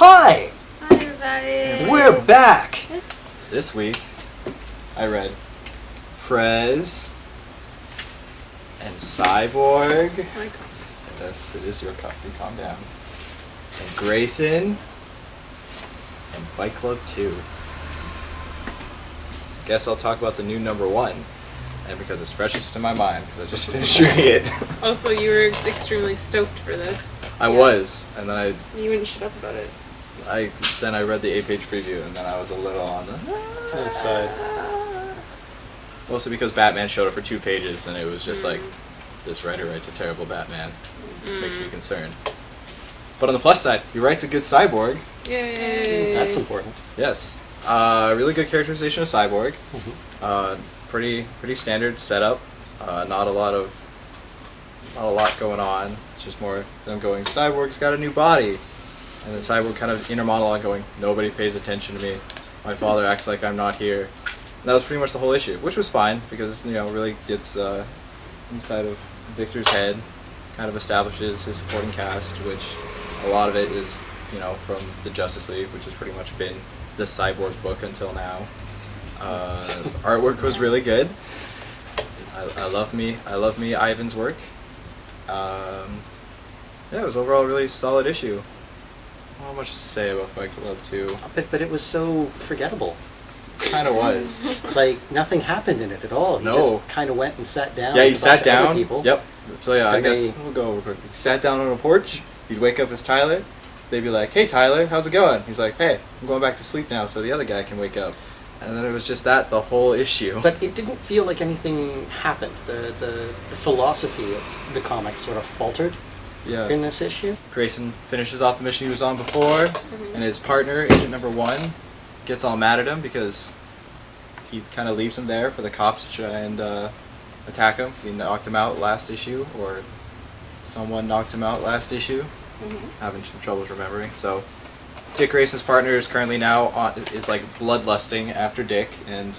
Hi! Hi, everybody. We're back! This week, I read Prez and Cyborg. Yes, it is your coffee. Calm down. And Grayson and Fight Club 2. Guess I'll talk about the new number 1. And because it's freshest in my mind, because I just finished reading it. Also, you were extremely stoked for this. I was, and then You wouldn't shut up about it. I read the 8-page preview, and then I was a little on the Inside. Mostly because Batman showed up for 2 pages, and it was just like, this writer writes a terrible Batman. This makes me concerned. But on the plus side, he writes a good Cyborg. Yay! That's important. Yes. Really good characterization of Cyborg. Pretty standard setup. Not a lot going on. It's just more them going, Cyborg's got a new body. And then Cyborg kind of inner monologue going, nobody pays attention to me. My father acts like I'm not here. And that was pretty much the whole issue, which was fine because, really gets inside of Victor's head, kind of establishes his supporting cast, which a lot of it is, from the Justice League, which has pretty much been the Cyborg book until now. Artwork was really good. I love me Ivan's work. It was overall a really solid issue. Not much to say about Fight Club 2. But it was so forgettable. Kind of was. Like, nothing happened in it at all. He No. just kind of went and sat down. Yeah, he with a bunch sat of other down. People. Yep. So yeah, I And guess they- we'll go over quick. He sat down on a porch. He'd wake up as Tyler. They'd be like, "Hey Tyler, how's it going?" He's like, "Hey, I'm going back to sleep now, so the other guy can wake up." And then it was just that the whole issue. But it didn't feel like anything happened. The philosophy of the comics sort of faltered Yeah. in this issue. Grayson finishes off the mission he was on before, and his partner, Agent Number 1, gets all mad at him because he kind of leaves him there for the cops to try and attack him because he knocked him out last issue, or someone knocked him out last issue. Having some troubles remembering. So Dick Grayson's partner is currently now is like bloodlusting after Dick, and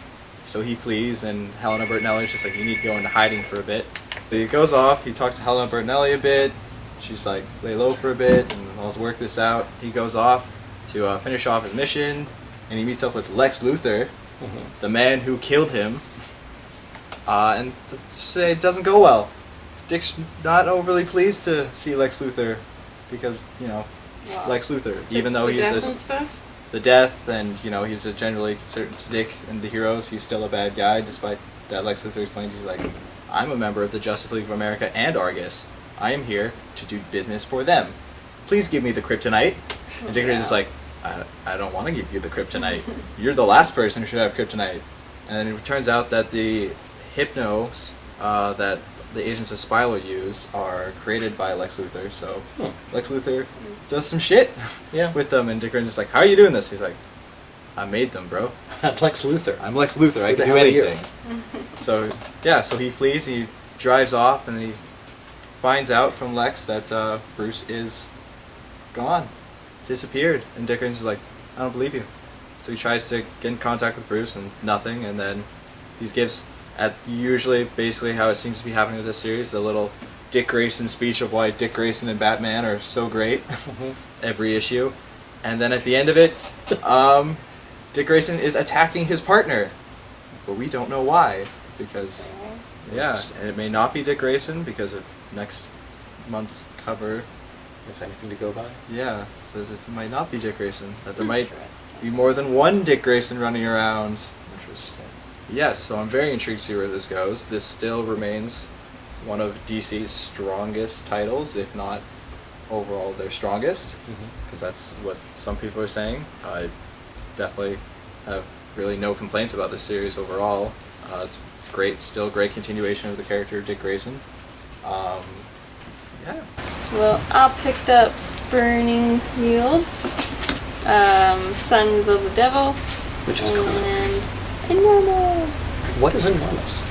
so he flees, and Helena Bertinelli is just like, you need to go into hiding for a bit. He goes off, he talks to Helena Bertinelli a bit, she's like, lay low for a bit, and let's work this out. He goes off to finish off his mission, and he meets up with Lex Luthor, the man who killed him, and say it doesn't go well. Dick's not overly pleased to see Lex Luthor, because, Lex Luthor, even though the he's death and stuff? the death, and he's a generally certain Dick and the heroes, he's still a bad guy, despite that Lex Luthor explains he's like, I'm a member of the Justice League of America and Argus. I am here to do business for them. Please give me the kryptonite. And Dick Grayson's like, I don't want to give you the kryptonite. You're the last person who should have kryptonite. And then it turns out that the hypnos that the agents of Spylo use are created by Lex Luthor, so Lex Luthor does some shit with them, and Dick Grayson's like, how are you doing this? He's like, I made them, bro. Lex Luthor. I'm Lex Luthor, I Who the can do hell are you? anything. So he flees, he drives off, and he finds out from Lex that Bruce is gone, disappeared, and Dick Grayson's like, I don't believe you. So he tries to get in contact with Bruce, and nothing, and then he gives, at usually basically how it seems to be happening with this series, the little Dick Grayson speech of why Dick Grayson and Batman are so great every issue. And then at the end of it, Dick Grayson is attacking his partner, but we don't know why, because and it may not be Dick Grayson because of next month's cover. Is anything to go by? Yeah, says it might not be Dick Grayson, that there might be more than one Dick Grayson running around. Interesting. Yes, so I'm very intrigued to see where this goes. This still remains one of DC's strongest titles, if not overall their strongest, because that's what some people are saying. I definitely have really no complaints about this series overall. It's great, still great continuation of the character of Dick Grayson. Well, I picked up Burning Fields, Sons of the Devil, Which is cool. and Enormous. What is enormous?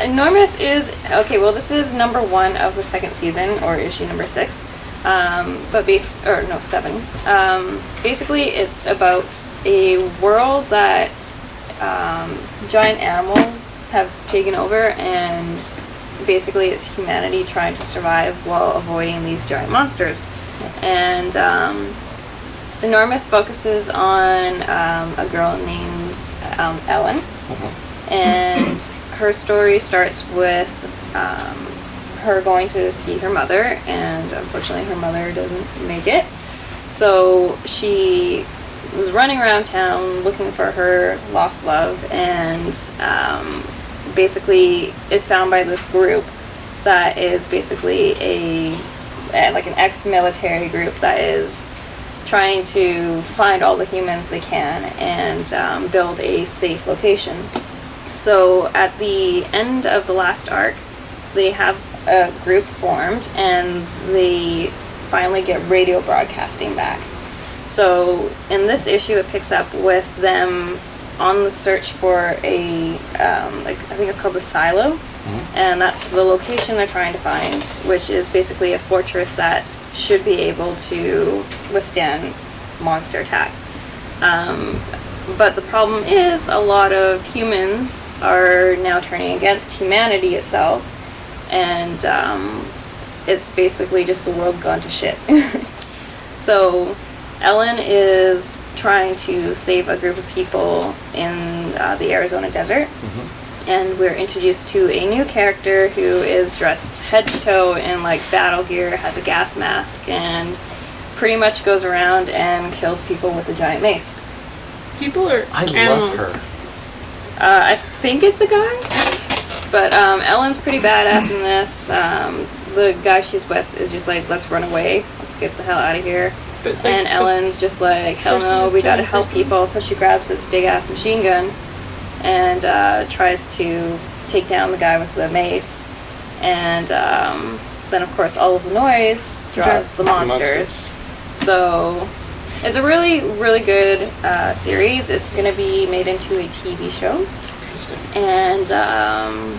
Enormous is, okay, well this is number 1 of the 2nd season, or issue number 6, but 7. Basically it's about a world that giant animals have taken over, and basically it's humanity trying to survive while avoiding these giant monsters. And Enormous focuses on a girl named Ellen, and her story starts with her going to see her mother, and unfortunately her mother doesn't make it. So she was running around town looking for her lost love, and basically is found by this group that is basically like an ex-military group that is trying to find all the humans they can and build a safe location. So at the end of the last arc, they have a group formed and they finally get radio broadcasting back. So in this issue, it picks up with them on the search for a, I think it's called the Silo, and that's the location they're trying to find, which is basically a fortress that should be able to withstand monster attack. But the problem is a lot of humans are now turning against humanity itself, and it's basically just the world gone to shit. So Ellen is trying to save a group of people in the Arizona desert, and we're introduced to a new character who is dressed head to toe in like battle gear, has a gas mask, and pretty much goes around and kills people with a giant mace. People are I animals. love her. I think it's a guy, but Ellen's pretty badass in this. The guy she's with is just like, let's run away, let's get the hell out of here. And Ellen's just like, hell no, we gotta help people. So she grabs this big ass machine gun and tries to take down the guy with the mace. And then of course all of the noise draws the monsters. So it's a really, really good series. It's going to be made into a TV show. Interesting. And I'm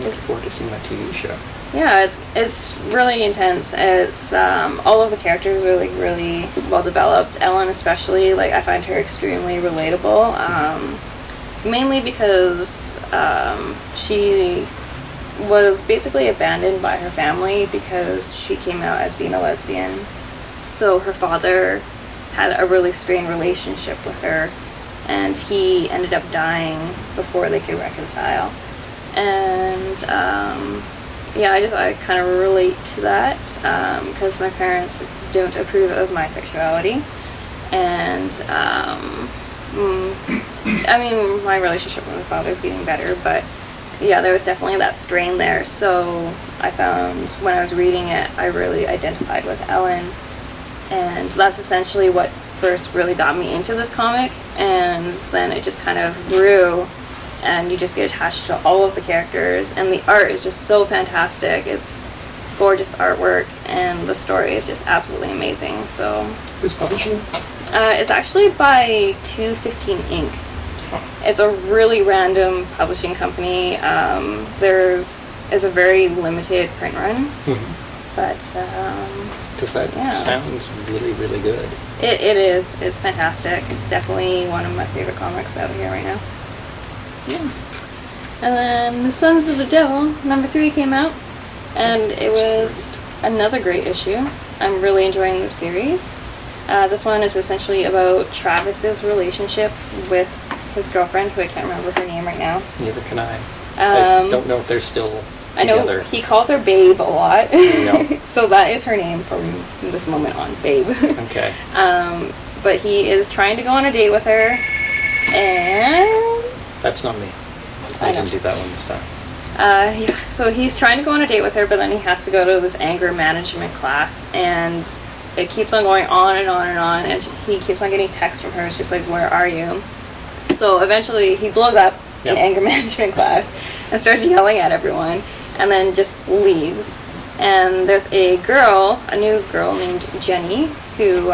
looking forward to seeing that TV show. yeah, it's really intense. It's all of the characters are like really well developed. Ellen especially, like I find her extremely relatable. Mainly because she was basically abandoned by her family because she came out as being a lesbian. So her father had a really strained relationship with her, and he ended up dying before they could reconcile. And yeah, I kind of relate to that because my parents don't approve of my sexuality, and I mean, my relationship with my father is getting better, but yeah, there was definitely that strain there. So I found when I was reading it, I really identified with Ellen, and that's essentially what first really got me into this comic, and then it just kind of grew, and you just get attached to all of the characters, and the art is just so fantastic. It's gorgeous artwork, and the story is just absolutely amazing. So Who's publishing? it's actually by 215 Inc. It's a really random publishing company. It's a very limited print run, but Because that yeah. sounds really, really good. It is. It's fantastic. It's definitely one of my favorite comics out here right now. Yeah. And then The Sons of the Devil, #3 came out, and it was another great issue. I'm really enjoying this series. This one is essentially about Travis's relationship with his girlfriend, who I can't remember her name right now. Neither can I. I don't know if they're still together. I know he calls her Babe a lot. No. So that is her name from this moment on, Babe. Okay. But he is trying to go on a date with her, and That's not me. I didn't do that one this time. yeah, so he's trying to go on a date with her, but then he has to go to this anger management class, and it keeps on going on and on and on, and he keeps on getting texts from her. It's just like, where are you? So eventually he blows up in anger management class and starts yelling at everyone, and then just leaves. And there's a new girl named Jenny, who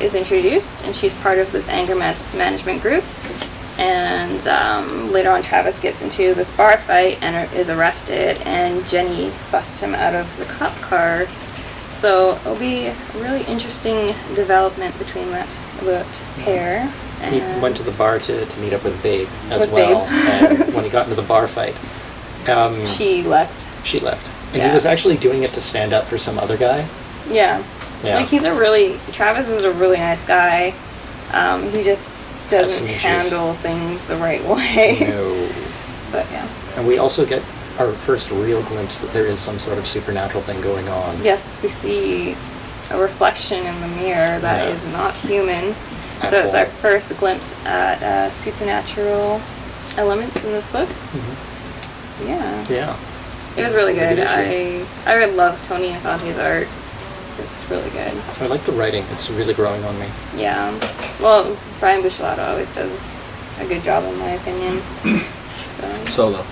is introduced, and she's part of this anger management group. And later on, Travis gets into this bar fight and is arrested, and Jenny busts him out of the cop car. So it'll be a really interesting development between that pair. He went to the bar to meet up with Babe as With well. Babe. And when he got into the bar fight, She left. she left. And Yeah. he was actually doing it to stand up for some other guy. Yeah. Yeah. Like Travis is a really nice guy. He just doesn't handle things the right way. No. But yeah. And we also get our first real glimpse that there is some sort of supernatural thing going on. Yes, we see a reflection in the mirror that is not human. So it's our first glimpse at supernatural elements in this book. Mm-hmm. Yeah. Yeah. It was really good. I love Tony Infante's art. It's really good. I like the writing. It's really growing on me. Yeah. Well, Brian Buccellato always does a good job in my opinion. Solo.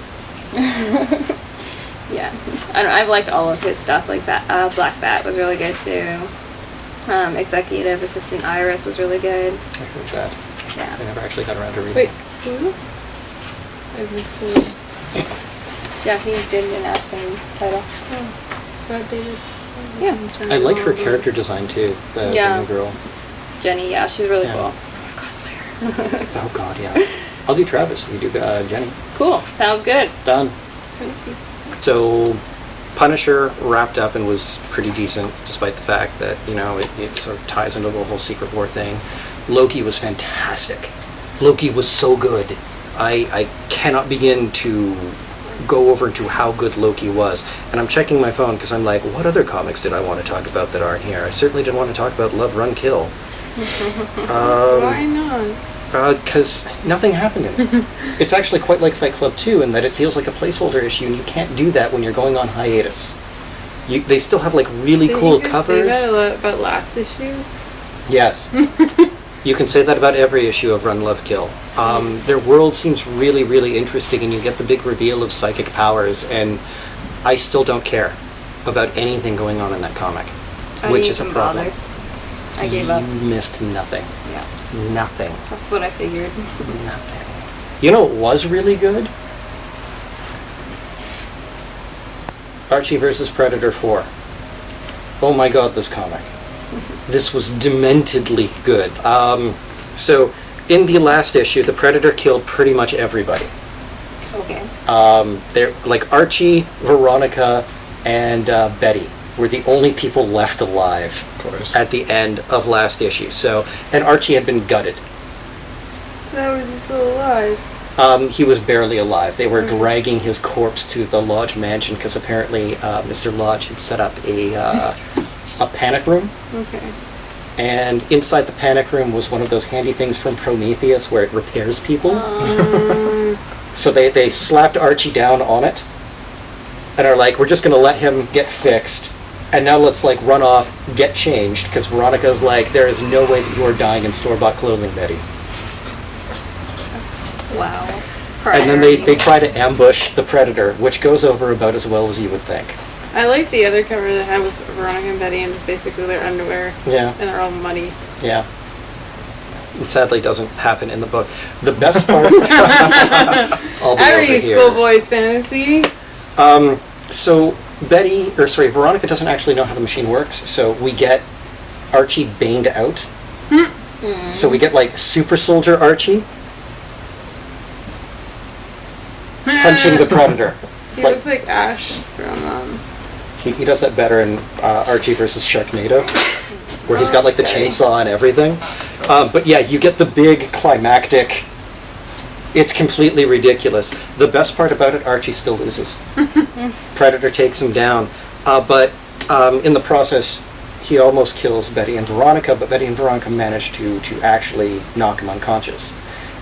Yeah. I've liked all of his stuff. Like that Black Bat was really good too. Executive Assistant Iris was really good. I heard that. Yeah. I never actually got around to reading Wait, it. who? Yeah, he did an Aspen title. That David. Yeah. I like her character design too, the new girl. Jenny, yeah, she's really Yeah. cool. Cosplayer. Oh god, yeah. I'll do Travis, you do Jenny. Cool, sounds good. Done. So, Punisher wrapped up and was pretty decent, despite the fact that, it sort of ties into the whole Secret War thing. Loki was fantastic. Loki was so good. I cannot begin to go over into how good Loki was. And I'm checking my phone because I'm like, what other comics did I want to talk about that aren't here? I certainly didn't want to talk about Love, Run, Kill. Why not? Because nothing happened in it. It's actually quite like Fight Club 2 in that it feels like a placeholder issue, and you can't do that when you're going on hiatus. They still have like really cool covers. Say that about last issue? Yes. You can say that about every issue of Run, Love, Kill. Their world seems really, really interesting, and you get the big reveal of psychic powers, and I still don't care about anything going on in that comic, which is a problem. I gave up. You missed nothing. Yeah. Nothing. That's what I figured. Nothing. You know what was really good? Archie vs. Predator 4. Oh my god, this comic. This was dementedly good. So, in the last issue, the Predator killed pretty much everybody. Okay. They're like Archie, Veronica, and Betty were the only people left alive at the end of last issue. So, and Archie had been gutted. So how was he still alive? He was barely alive. They were dragging his corpse to the Lodge mansion because apparently Mr. Lodge had set up a panic room. Okay. And inside the panic room was one of those handy things from Prometheus where it repairs people. So they slapped Archie down on it and are like, we're just going to let him get fixed. And now let's run off, get changed, because Veronica's like, there is no way that you are dying in store-bought clothing, Betty. Wow. And then they try to ambush the Predator, which goes over about as well as you would think. I like the other cover they had with Veronica and Betty and just basically their underwear. Yeah. And they're all muddy. Yeah. It sadly doesn't happen in the book. The best part... I'll be Every over here. schoolboy's fantasy. So Veronica doesn't actually know how the machine works, so we get Archie baned out. So we get Super Soldier Archie punching the Predator. He looks like Ash from He does that better in Archie versus Sharknado, where he's got the chainsaw and everything. But yeah, you get the big climactic. It's completely ridiculous. The best part about it, Archie still loses. Predator takes him down. But in the process, he almost kills Betty and Veronica, but Betty and Veronica manage to actually knock him unconscious.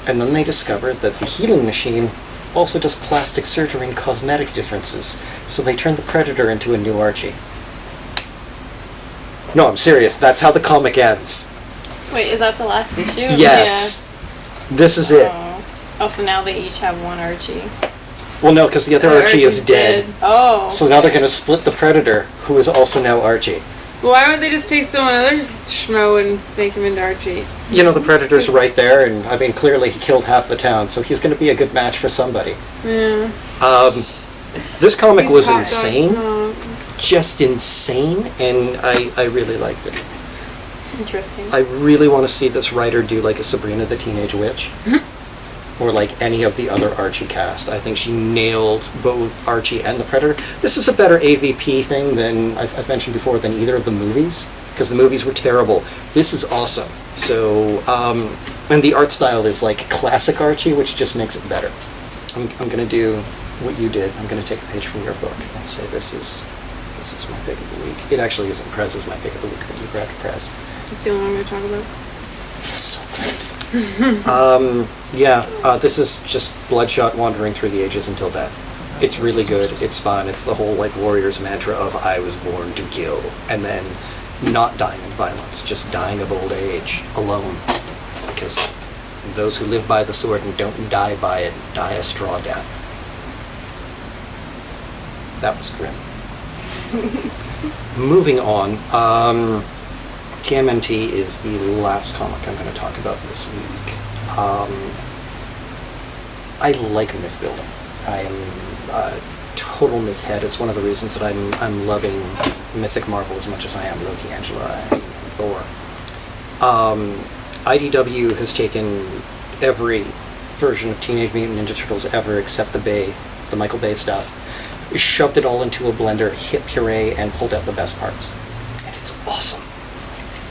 And then they discover that the healing machine also does plastic surgery and cosmetic differences. So they turn the Predator into a new Archie. No, I'm serious. That's how the comic ends. Wait, is that the last issue? Yes. Yeah. This is it. Oh, so now they each have one Archie. Well, no, because the other Archie is dead. Oh. So now they're going to split the Predator, who is also now Archie. Well, why would they just take someone other schmo and make him into Archie? The Predator's right there, and clearly he killed half the town, so he's going to be a good match for somebody. Yeah. This comic was top insane. dog. Just insane, and I really liked it. Interesting. I really want to see this writer do a Sabrina the Teenage Witch. Or any of the other Archie cast. I think she nailed both Archie and the Predator. This is a better AVP thing than I've mentioned before than either of the movies. because the movies were terrible. This is awesome. So, and the art style is like classic Archie, which just makes it better. I'm going to do what you did. I'm going to take a page from your book and say this is my pick of the week. It actually isn't Prez is my pick of the week, but you grabbed Prez. That's the only one I'm going to talk about. It's so great. This is just Bloodshot wandering through the ages until death. It's really good. It's fun. It's the whole like Warriors mantra of I was born to kill, and then not dying in violence, just dying of old age alone, because those who live by the sword and don't die by it die a straw death. That was grim. Moving on, TMNT is the last comic I'm going to talk about this week. I like myth building. I am a total myth head. It's one of the reasons that I'm loving Mythic Marvel as much as I am Loki, Angela, and Thor. IDW has taken every version of Teenage Mutant Ninja Turtles ever except the Michael Bay stuff, shoved it all into a blender, hit puree, and pulled out the best parts. And it's awesome.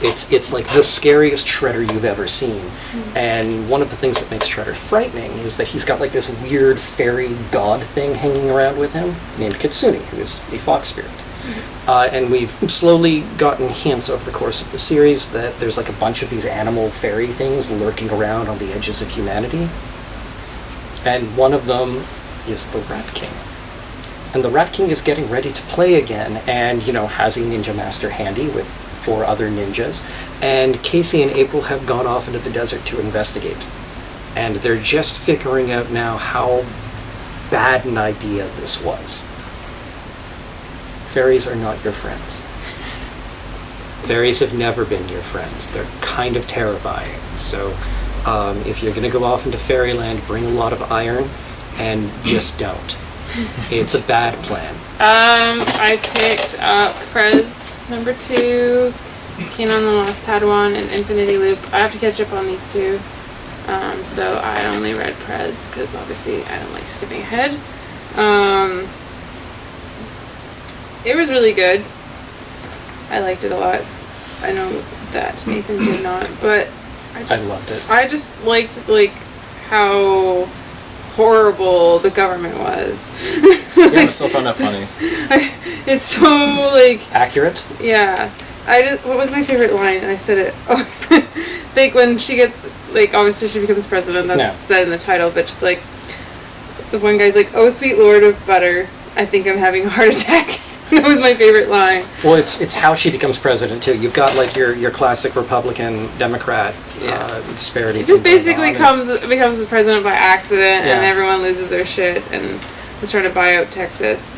It's like the scariest Shredder you've ever seen. Mm-hmm. And one of the things that makes Shredder frightening is that he's got like this weird fairy god thing hanging around with him named Kitsune, who is a fox spirit. Mm-hmm. And we've slowly gotten hints over the course of the series that there's like a bunch of these animal fairy things lurking around on the edges of humanity. And one of them is the Rat King. And the Rat King is getting ready to play again, and, has a ninja master handy with 4 other ninjas. And Casey and April have gone off into the desert to investigate. And they're just figuring out now how bad an idea this was. Fairies are not your friends. Fairies have never been your friends. They're kind of terrifying. So if you're going to go off into fairyland, bring a lot of iron, and just don't. It's a bad plan. I picked up Prez number 2, Kanon the Lost Padawan, and Infinity Loop. I have to catch up on these 2. So I only read Prez because obviously I don't like skipping ahead. It was really good. I liked it a lot. I know that Nathan did not, but I loved it. I just liked how horrible the government was. I still found that funny. It's so accurate. Yeah. What was my favorite line? And I said it. Oh, when she gets obviously she becomes president. That's said in the title, but just the one guy's like, "Oh, sweet Lord of butter, I think I'm having a heart attack." That was my favorite line. Well, it's how she becomes president too. You've got your classic Republican Democrat disparity. It just basically becomes the president by accident, and everyone loses their shit and is trying to buy out Texas.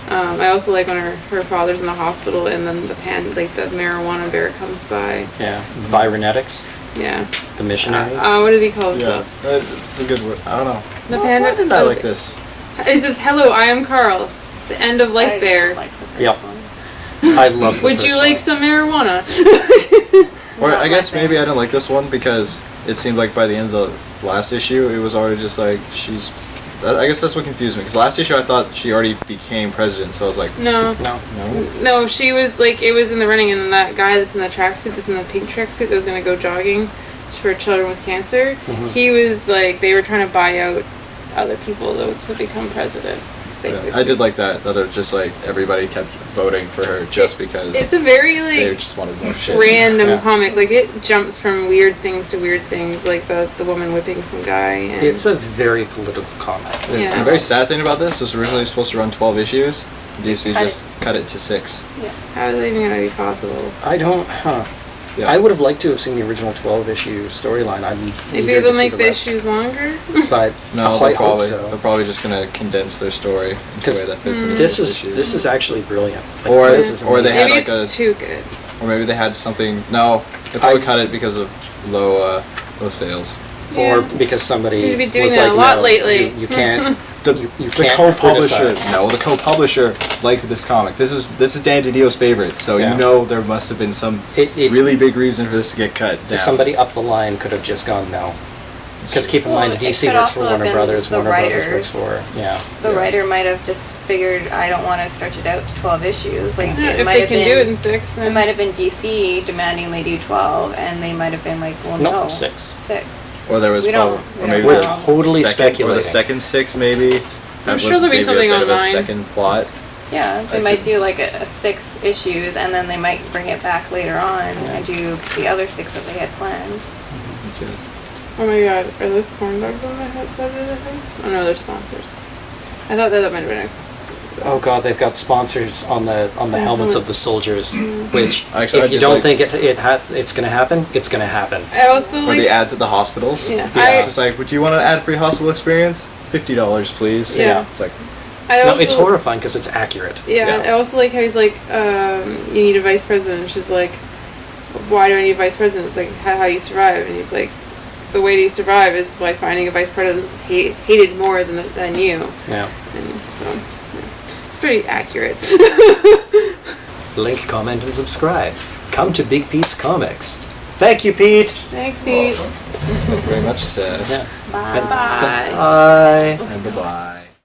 I also like when her father's in the hospital, and then the marijuana bear comes by. Yeah, Vironetics. Yeah. The missionaries. What did he call himself? Yeah, it's a good word. I don't know. The panda. Why did I like this? Hello, I am Carl. The end of life bear. Yep. I love the Would you like some marijuana? Or I guess maybe I didn't like this one because it seemed like by the end of the last issue, it was already just she's... I guess that's what confused me, because last issue I thought she already became president, so I was like... No, she was it was in the running, and that guy that's in the tracksuit, that's in the pink tracksuit that was going to go jogging for children with cancer, he was they were trying to buy out other people, though, to become president. Basically. I did like that it just everybody kept voting for her just because it's a very they just wanted more shit. Random comic. It jumps from weird things to weird things, like the woman whipping some guy. And it's a very political comic. Yeah. The very sad thing about this is originally supposed to run 12 issues. DC just cut it to 6. Yeah. How is that even going to be possible? I don't. Yeah. I would have liked to have seen the original 12-issue storyline. Maybe they'll make the issues longer. But no, they're probably just going to condense their story in a way that fits into this is actually brilliant. Or they had it's too good. Or maybe they had something. No, they probably cut it because of low sales. Yeah. Or because somebody seem to be doing was that a lot lately. You can't. The can't co-publisher. No, the co-publisher liked this comic. This is Dan DiDio's favorite, so there must have been some really big reason for this to get cut down. Somebody up the line could have just gone no. Because keep in mind, Well, it DC could works for also have Warner been Brothers, the Warner Brothers writers. works for, yeah. The Yeah. writer might have just figured, I don't want to stretch it out to 12 issues. Like, Yeah, it if might they have can been, do it in 6, then it might have been DC demanding they do 12, and they might have been like, well, No, no. 6. 6. Or there was We don't- probably, we or don't maybe know. the We're totally second, or speculating. the second 6 maybe. I'm sure there'll be maybe something a bit online. Of a second plot. Yeah, they I might could- do like a 6 issues, and then they might bring it back later on and do the other 6 that they had planned. Oh my god, are those corn dogs on the outside of the house? Oh no, they're sponsors. I thought that might have been Oh god, they've got sponsors on the helmets of the soldiers, which Actually, I if you did don't like- think it's gonna happen, it's gonna happen. I also Or like. the ads at the hospitals. Yeah, It's just like, would you want an ad-free hospital experience? $50, please. Yeah. It's like, I No, also, it's horrifying because it's accurate. Yeah, Yeah. I also like how he's like, you need a vice president. She's like, why do I need a vice president? It's like how you survive, and he's like, the way to survive is by finding a vice president that's hated more than you. Yeah. And so, yeah. It's pretty accurate. Link, comment, and subscribe. Come to Big Pete's Comics. Thank you, Pete. Thanks, Pete. very much said. Yeah. Bye. Bye. Bye. And bye-bye.